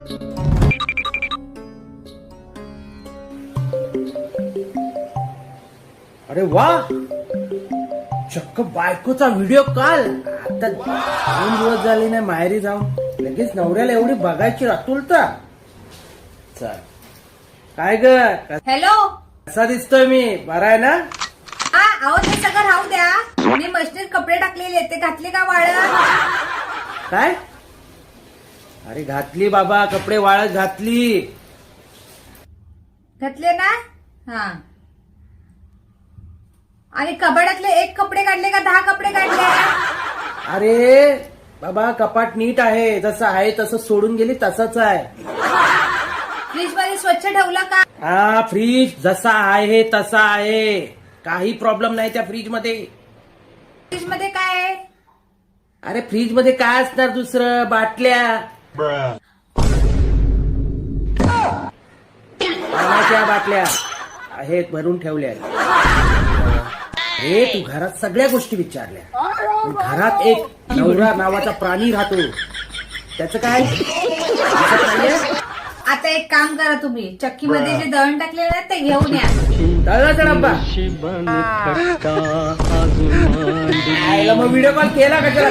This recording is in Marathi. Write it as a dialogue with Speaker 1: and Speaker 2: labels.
Speaker 1: अरे वा, चक्क बायकोचा व्हिडिओ कॉल. आता 2 दिवस झाले नाही माहेरी जाऊन, लगेच नवऱ्याला एवढी बघायची आतुरता. चल, काय ग,
Speaker 2: हॅलो,
Speaker 1: कसा दिसतोय मी? बरा आहे ना?
Speaker 2: हा, अहो ते सगळं राहू द्या. मी मशीनीत कपडे टाकलेले ते घातले का वाळत?
Speaker 1: काय? अरे घातली बाबा, कपडे वाळत घातली.
Speaker 2: घातले ना? हा. आणि कपाटातले 1 कपडे काढले का 10 कपडे काढले?
Speaker 1: अरे बाबा, कपाट नीट आहे, जसं आहे तसं सोडून गेली तसंच आहे.
Speaker 2: फ्रीज मध्ये स्वच्छ ठेवला का?
Speaker 1: हा, फ्रीज जसा आहे तसा आहे, काही प्रॉब्लेम नाही त्या फ्रीज मध्ये.
Speaker 2: फ्रीज मध्ये काय आहे?
Speaker 1: अरे फ्रीज मध्ये काय असणार दुसरं? बाटल्या, पाण्याच्या बाटल्या आहेत, भरून ठेवल्या. हे तू घरात सगळ्या गोष्टी विचारल्या, पण घरात एक नवरा नावाचा प्राणी राहतो, त्याचं काय?
Speaker 2: आता एक काम करा, तुम्ही चक्की मध्ये जे दळण टाकलेलं आहे ते घेऊन या.
Speaker 1: दळणाचा डब्बा आईला मग व्हिडिओ कॉल केला कशाला?